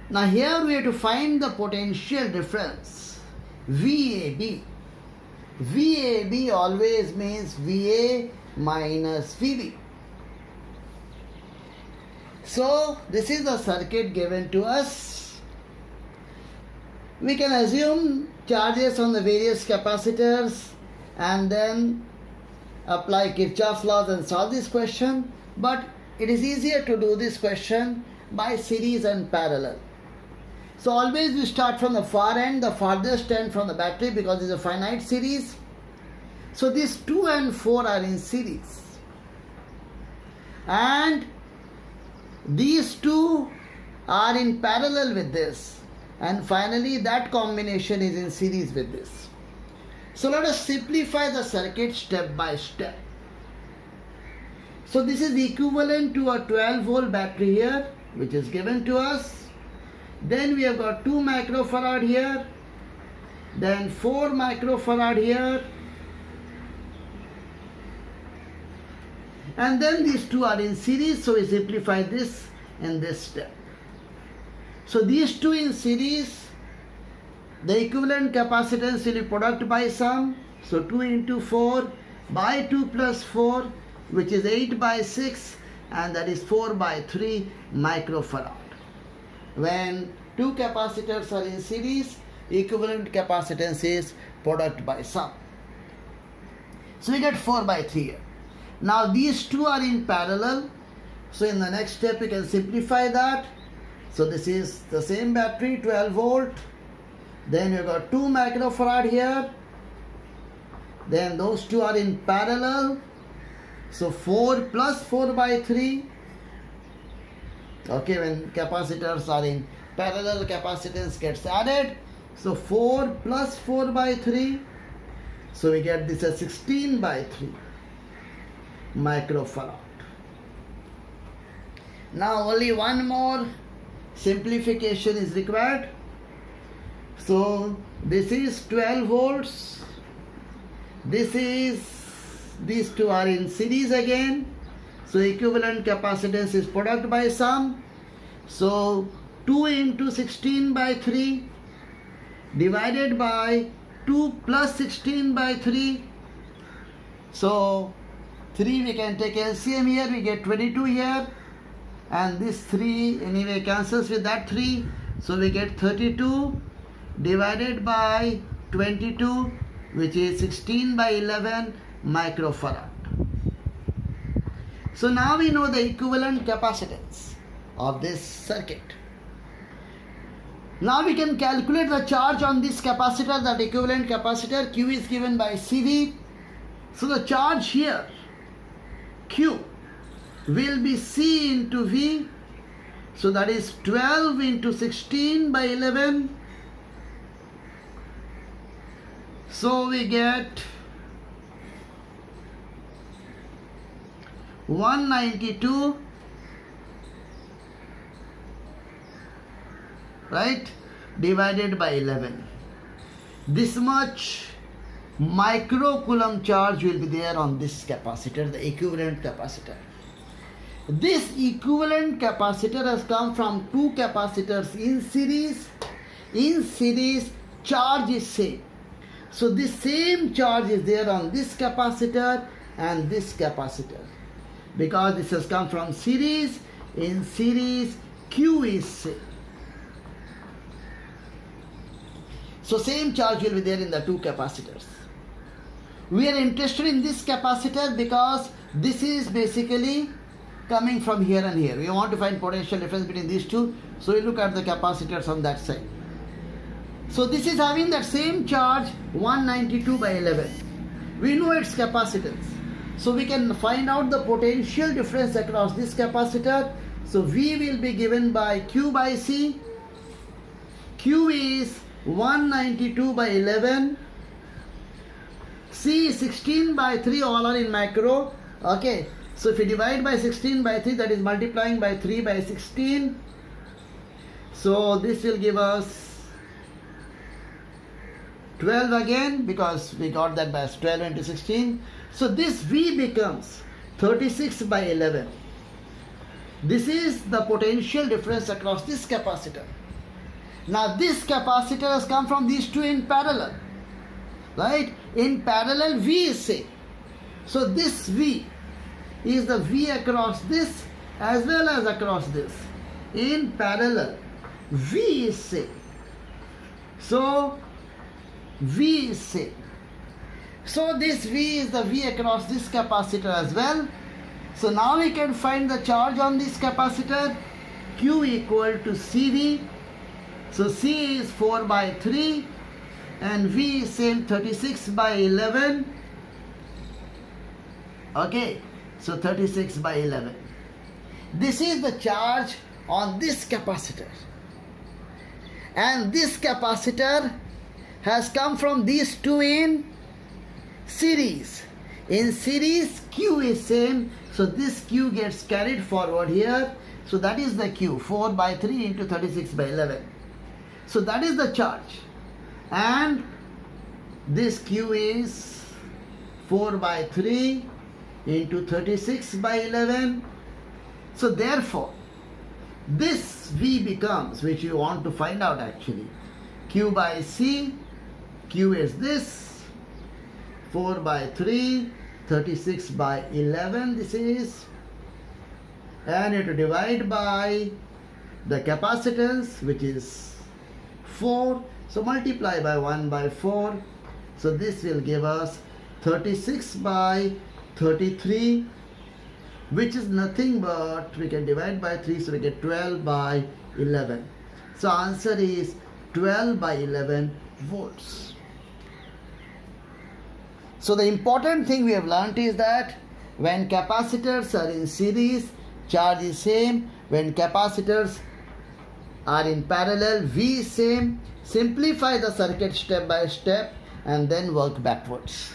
Now here we have to find the potential difference. VAB. VAB always means VA minus VB. So this is the circuit given to us. We can assume charges on the various capacitors and then apply Kirchhoff's laws and solve this question. But it is easier to do this question by series and parallel. So always we start from the far end, the farthest end from the battery, because it's a finite series. So these 2 and 4 are in series. And these 2 are in parallel with this. And finally that combination is in series with this. So let us simplify the circuit step by step. So this is equivalent to a 12 volt battery here, which is given to us. Then we have got 2 microfarad here, then 4 microfarad here, and then these 2 are in series, so we simplify this in this step. So these 2 in series, the equivalent capacitance will be product by sum, so 2 into 4 by 2 plus 4, which is 8 by 6, and that is 4 by 3 microfarad. When 2 capacitors are in series, equivalent capacitance is product by sum. So we get 4 by 3 here. Now these 2 are in parallel. So in the next step we can simplify that. So this is the same battery, 12 volt. Then you got 2 microfarad here. Then those 2 are in parallel. So 4 plus 4 by 3. Okay, when capacitors are in parallel, capacitance gets added. So 4 plus 4 by 3. So we get this as 16 by 3 microfarad. Now only one more simplification is required. So this is 12 volts. These 2 are in series again. So equivalent capacitance is product by sum. So 2 into 16 by 3 divided by 2 plus 16 by 3. So 3 we can take LCM here, we get 22 here. And this 3 anyway cancels with that 3. So we get 32 divided by 22, which is 16 by 11 microfarad. So now we know the equivalent capacitance of this circuit. Now we can calculate the charge on this capacitor, that equivalent capacitor. Q is given by CV. So the charge here, Q, will be C into V. So that is 12 into 16 by 11. So we get 192, right, divided by 11. This much microcoulomb charge will be there on this capacitor, the equivalent capacitor. This equivalent capacitor has come from 2 capacitors in series. In series, charge is same. So this same charge is there on this capacitor and this capacitor. Because this has come from series, in series Q is same. So same charge will be there in the 2 capacitors. We are interested in this capacitor because this is basically coming from here and here. We want to find potential difference between these 2. So we look at the capacitors on that side. So this is having that same charge, 192 by 11. We know its capacitance. So we can find out the potential difference across this capacitor. So V will be given by Q by C. Q is 192 by 11. C is 16 by 3, all are in micro. Okay. So if you divide by 16 by 3, that is multiplying by 3 by 16. So this will give us 12 again, because we got that by 12 into 16. So this V becomes 36 by 11. This is the potential difference across this capacitor. Now this capacitor has come from these two in parallel. Right? In parallel V is same. So this V is the V across this as well as across this. In parallel, V is same. So V is same. So this V is the V across this capacitor as well. So now we can find the charge on this capacitor. Q equal to CV. So C is 4 by 3 and V is same 36 by 11. Okay, so 36 by 11. This is the charge on this capacitor. And this capacitor has come from these two in series. In series, Q is same. So this Q gets carried forward here. So that is the Q, 4 by 3 into 36 by 11. So that is the charge. And this Q is 4 by 3 into 36 by 11. So therefore, this V becomes, which you want to find out actually, Q by C. Q is this, 4 by 3, 36 by 11 this is. And you have to divide by the capacitance, which is 4. So multiply by 1 by 4. So this will give us 36 by 33, which is nothing but, we can divide by 3, so we get 12 by 11. So answer is 12 by 11 volts. So the important thing we have learnt is that when capacitors are in series, charge is same. When capacitors are in parallel, V is same. Simplify the circuit step by step and then work backwards.